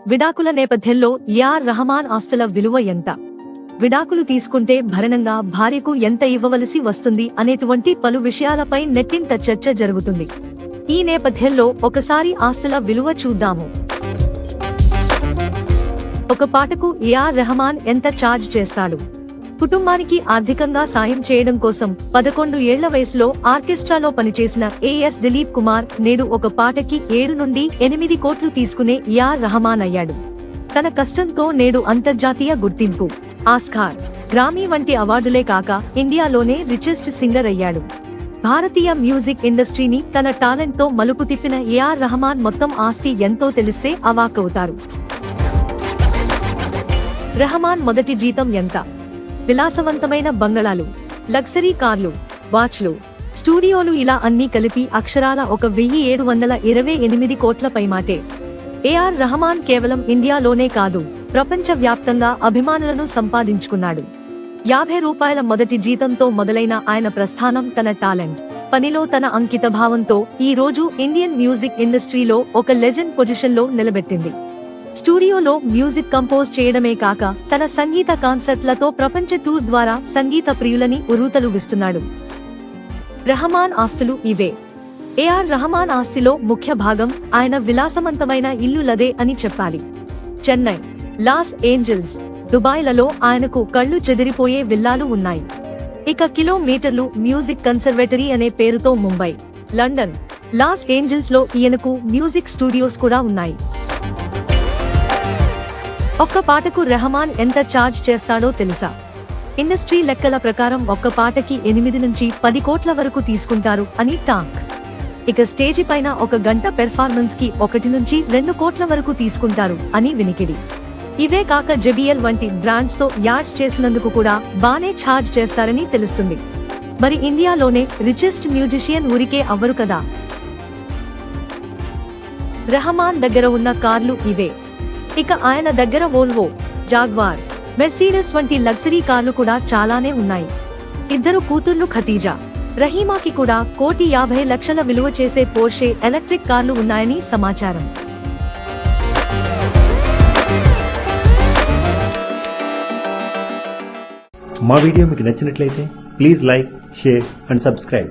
విడాకుల నేపథ్యంలో ఏఆర్ రెహమాన్ ఆస్తుల విలువ ఎంత? విడాకులు తీసుకుంటే భరణంగా భార్యకు ఎంత ఇవ్వవలసి వస్తుంది అనేటువంటి పలు విషయాలపై నెట్టింట చర్చ జరుగుతుంది. ఈ నేపథ్యంలో ఒకసారి ఆస్తుల విలువ చూద్దాము. ఒక పాటకు ఏఆర్ రెహమాన్ ఎంత ఛార్జ్ చేస్తాడు? కుటుంబానికి ఆర్థికంగా సాయం చేయడం కోసం 11 ఏళ్ల వయసులో ఆర్కెస్ట్రాలో పనిచేసిన ఏఎస్ దిలీప్ కుమార్ నేడు ఒక పాటకి 7 నుండి 8 కోట్లు తీసుకునే ఏఆర్ రెహమాన్ అయ్యాడు. తన కష్టంతో నేడు అంతర్జాతీయ గుర్తింపు, ఆస్కార్, గ్రామీ వంటి అవార్డులే కాక ఇండియాలోనే రిచెస్ట్ సింగర్ అయ్యాడు. భారతీయ మ్యూజిక్ ఇండస్ట్రీని తన టాలెంట్ తో మలుపు తిప్పిన ఏఆర్ రెహమాన్ మొత్తం ఆస్తి ఎంతో తెలిస్తే అవాక్కవుతారు. రెహమాన్ మొదటి జీతం ఎంత? విలాసవంతమైన బంగళాలు, లగ్జరీ కార్లు, వాచ్లు, స్టూడియోలు ఇలా అన్నీ కలిపి అక్షరాల 1728 కోట్ల పైమాటే. ఏఆర్ రెహమాన్ కేవలం ఇండియాలోనే కాదు, ప్రపంచ వ్యాప్తంగా అభిమానులను సంపాదించుకున్నాడు. ₹50 మొదటి జీతంతో మొదలైన ఆయన ప్రస్థానం తన టాలెంట్, పనిలో తన అంకిత భావంతో ఈ రోజు ఇండియన్ మ్యూజిక్ ఇండస్ట్రీలో ఒక లెజెండ్ పొజిషన్లో నిలబెట్టింది. స్టూడియోలో మ్యూజిక్ కంపోజ్ చేయడమే కాక తన సంగీత కాన్సర్ట్లతో ప్రపంచ టూర్ ద్వారా సంగీత ప్రియులని ఉర్రూతలూగిస్తున్నాడు. రెహమాన్ ఆస్తులు ఇవే. ఏఆర్ రెహమాన్ ఆస్తిలో ముఖ్య భాగం ఆయన విలాసవంతమైన ఇల్లులదే అని చెప్పాలి. చెన్నై, లాస్ ఏంజల్స్, దుబాయ్లలో ఆయనకు కళ్లు చెదిరిపోయే విల్లాలు ఉన్నాయి. ఇక కిలోమీటర్లు మ్యూజిక్ కన్సర్వేటరీ అనే పేరుతో ముంబై, లండన్, లాస్ ఏంజల్స్ లో ఈయనకు మ్యూజిక్ స్టూడియోస్ కూడా ఉన్నాయి. ఒక్క పాటకు రెహమాన్ ఎంత ఛార్జ్ చేస్తాడో తెలుసా? ఇండస్ట్రీ లెక్కల ప్రకారం ఒక్క పాటకి 8 నుంచి 10 కోట్ల వరకు తీసుకుంటారు అని టాక్. ఇక స్టేజి పైన 1 గంట పెర్ఫార్మెన్స్ కి 1 నుంచి 2 కోట్ల వరకు తీసుకుంటారు అని వినికిడి. ఇవే కాక జెబిఎల్ వంటి బ్రాండ్స్ తో యాడ్స్ చేసినందుకు కూడా బానే ఛార్జ్ చేస్తారని తెలుస్తుంది. మరి ఇండియాలోనే రిచెస్ట్ మ్యూజిషియన్ ఊరికే అవ్వరు కదా. రెహమాన్ దగ్గర ఉన్న కార్లు ఇవే. ఇక ఆయన దగ్గర వోల్వో, జాగ్వార్, మెర్సిడెస్ వంటి లగ్జరీ కార్లు కూడా చాలానే ఉన్నాయి. 2 కూతుర్లు ఖతీజా, రహీమాకి కూడా 1,50,00,000 విలువ చేసే పోర్షే ఎలక్ట్రిక్ కార్లు ఉన్నాయని సమాచారం. మా వీడియో మీకు నచ్చినట్లయితే please like, share and subscribe.